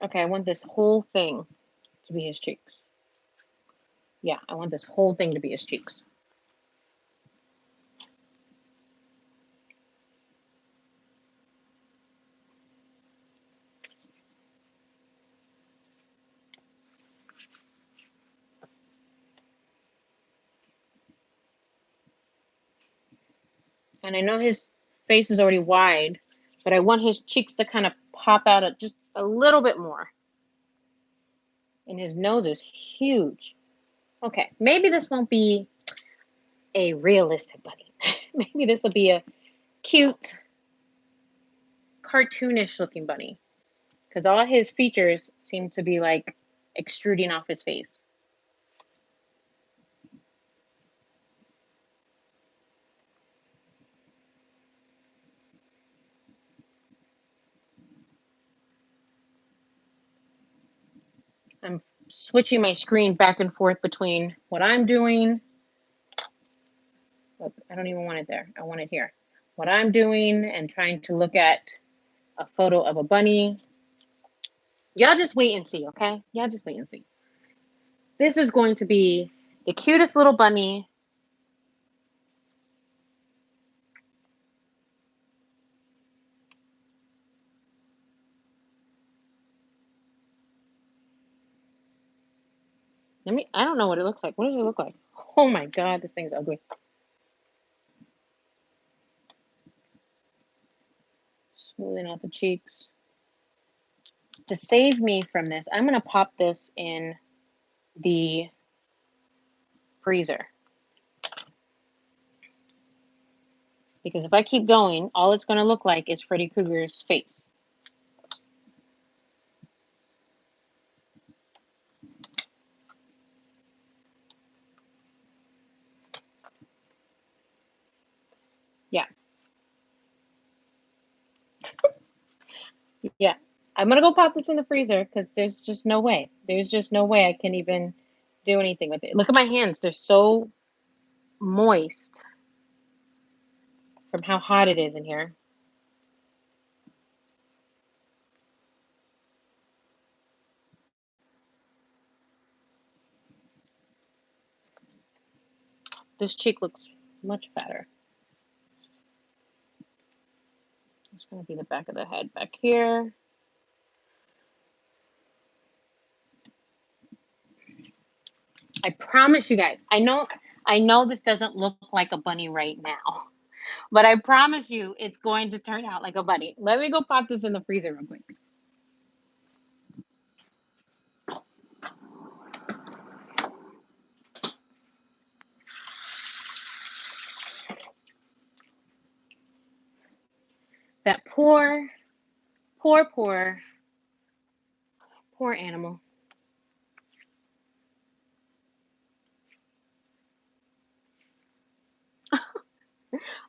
Okay, I want this whole thing to be his cheeks. Yeah, I want this whole thing to be his cheeks. And I know his face is already wide, but I want his cheeks to kind of pop out just a little bit more. And his nose is huge. Okay, maybe this won't be a realistic bunny. Maybe this will be a cute, cartoonish looking bunny. Because all his features seem to be like extruding off his face. I'm switching my screen back and forth between what I'm doing. Look, I don't even want it there. I want it here. What I'm doing and trying to look at a photo of a bunny. Y'all just wait and see, okay? Y'all just wait and see. This is going to be the cutest little bunny. I don't know what it looks like. What does it look like? Oh my God, this thing's ugly. Smoothing out the cheeks. To save me from this, I'm going to pop this in the freezer. Because if I keep going, all it's going to look like is Freddy Krueger's face. Yeah. Yeah. I'm going to go pop this in the freezer because there's just no way. There's just no way I can even do anything with it. Look at my hands. They're so moist from how hot it is in here. This cheek looks much fatter. It's going to be the back of the head back here. I promise you guys, I know this doesn't look like a bunny right now, but I promise you it's going to turn out like a bunny. Let me go pop this in the freezer real quick. That poor animal.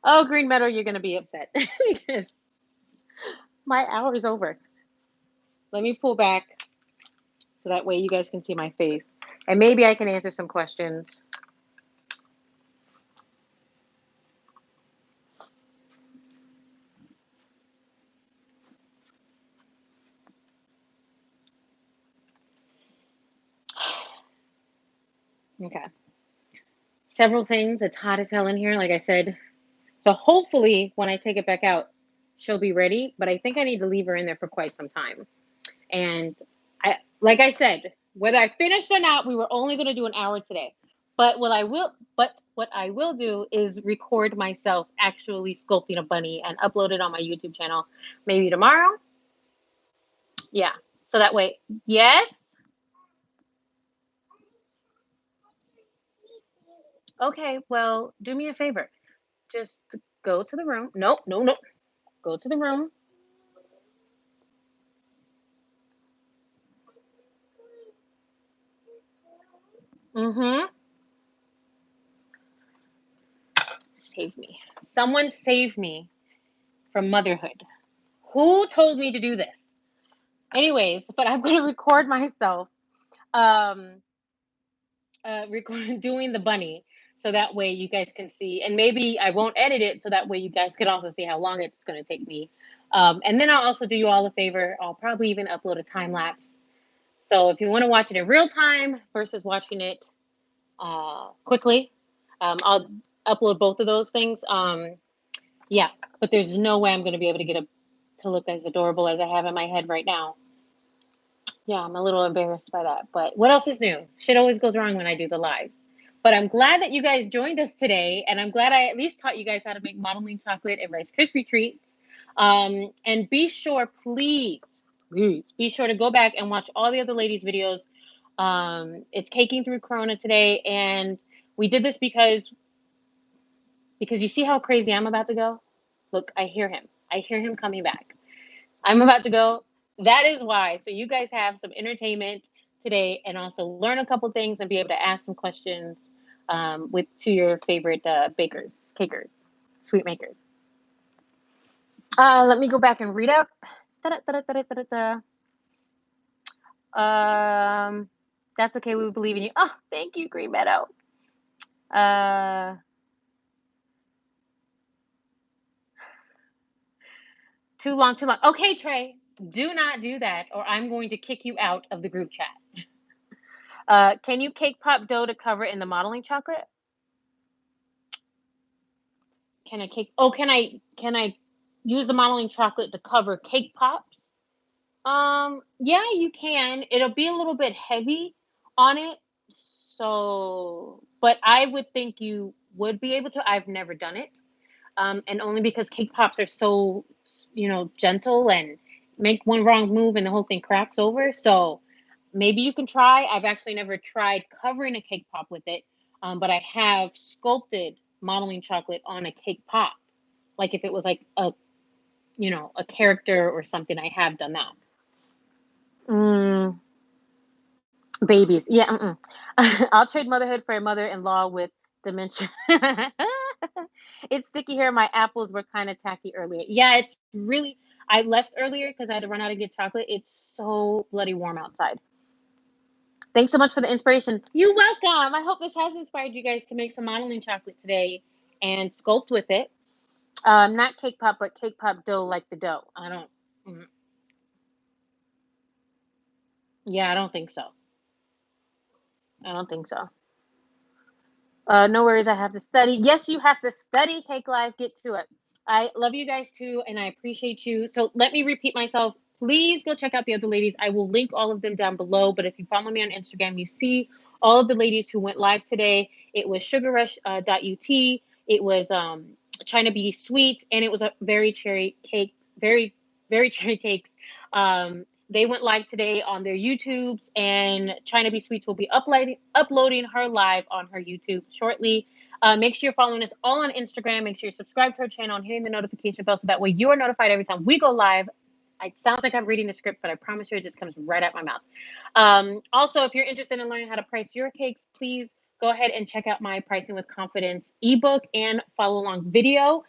Oh, Green Meadow, you're going to be upset because my hour is over. Let me pull back so that way you guys can see my face. And maybe I can answer some questions. Okay. several things. It's hot as hell in here, like I said. So hopefully when I take it back out, she'll be ready. But I think I need to leave her in there for quite some time. And like I said, whether I finished or not, we were only going to do an hour today. But what I will do is record myself actually sculpting a bunny and upload it on my YouTube channel maybe tomorrow. Yeah. So that way, yes. Okay, well, do me a favor. Just go to the room. Nope, no, no. Go to the room. Mm-hmm. Save me. Someone save me from motherhood. Who told me to do this? Anyways, but I'm going to record myself um doing the bunny so that way you guys can see, and maybe I won't edit it so that way you guys can also see how long it's going to take me. And then I'll also do you all a favor. I'll probably even upload a time lapse. So if you want to watch it in real time versus watching it quickly, I'll upload both of those things. Yeah, but there's no way I'm going to be able to get it to look as adorable as I have in my head right now. Yeah, I'm a little embarrassed by that. But what else is new? Shit always goes wrong when I do the lives. But I'm glad that you guys joined us today, and I'm glad I at least taught you guys how to make modeling chocolate and Rice Krispie treats. And be sure, please be sure to go back and watch all the other ladies' videos. It's Caking Through Corona today, and we did this because you see how crazy I'm about to go. Look, I hear him. I hear him coming back. I'm about to go. That is why. So you guys have some entertainment today and also learn a couple things and be able to ask some questions with to your favorite bakers, cakers, sweet makers. Let me go back and read up. Da-da-da-da-da-da-da. That's okay. We believe in you. Oh, thank you, Green Meadow. Uh, too long, too long. Okay, Trey, do not do that, or I'm going to kick you out of the group chat. Can you cake pop dough to cover in the modeling chocolate? Can I cake? Oh, can I use the modeling chocolate to cover cake pops? Yeah, you can. It'll be a little bit heavy on it. So, but I would think you would be able to. I've never done it. And only because cake pops are so, gentle and make one wrong move and the whole thing cracks over. So maybe you can try. I've actually never tried covering a cake pop with it. But I have sculpted modeling chocolate on a cake pop. Like if it was like a character or something, I have done that. Mm, babies. Yeah. I'll trade motherhood for a mother-in-law with dementia. It's sticky here. My apples were kind of tacky earlier. Yeah, it's really. I left earlier because I had to run out and get chocolate. It's so bloody warm outside. Thanks so much for the inspiration. You're welcome. I hope this has inspired you guys to make some modeling chocolate today and sculpt with it. Not cake pop, but cake pop dough like the dough. I don't. Mm, yeah, I don't think so. I don't think so. No worries. I have to study. Yes, you have to study. Cake Life. Get to it. I love you guys too, and I appreciate you. So let me repeat myself. Please go check out the other ladies. I will link all of them down below. But if you follow me on Instagram, you see all of the ladies who went live today. It was Sugar Rush .ut. It was China Bee Sweet, and it was a very cherry cake. Very cherry cakes. They went live today on their YouTubes, and China Bee Sweets will be uploading her live on her YouTube shortly. Make sure you're following us all on Instagram. Make sure you're subscribed to our channel and hitting the notification bell so that way you are notified every time we go live. It sounds like I'm reading the script, but I promise you it just comes right out my mouth. Also, if you're interested in learning how to price your cakes, please go ahead and check out my Pricing with Confidence ebook and follow along video.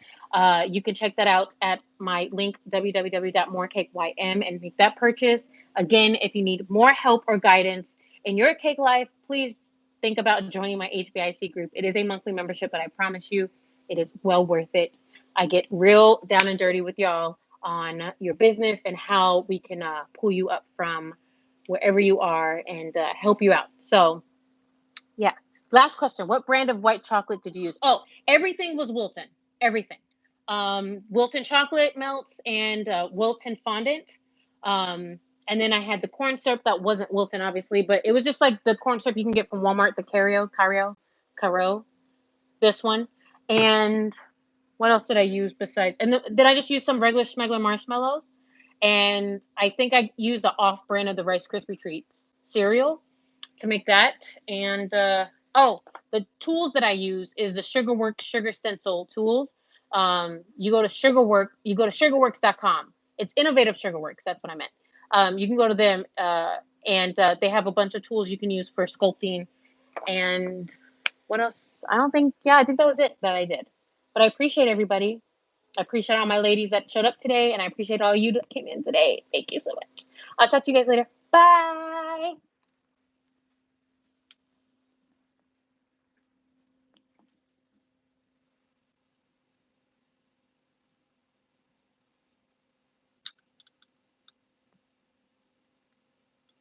You can check that out at my link, www.morecakym, and make that purchase. Again, if you need more help or guidance in your cake life, please think about joining my HBIC group. It is a monthly membership, but I promise you it is well worth it. I get real down and dirty with y'all on your business and how we can pull you up from wherever you are and help you out. So, yeah. Last question. What brand of white chocolate did you use? Oh, everything was Wilton. Everything. Wilton chocolate melts and Wilton fondant. And then I had the corn syrup that wasn't Wilton, obviously, but it was just like the corn syrup you can get from Walmart, the Caro, this one. And what else did I use besides? And did I just use some regular Smuggler marshmallows? And I think I used the off brand of the Rice Krispie Treats cereal to make that. And the tools that I use is the SugarWorks Sugar Stencil tools. You go to sugarworks.com. It's Innovative SugarWorks. That's what I meant. You can go to them, and they have a bunch of tools you can use for sculpting. And what else? I think that was it that I did. But I appreciate everybody. I appreciate all my ladies that showed up today, and I appreciate all you that came in today. Thank you so much. I'll talk to you guys later. Bye.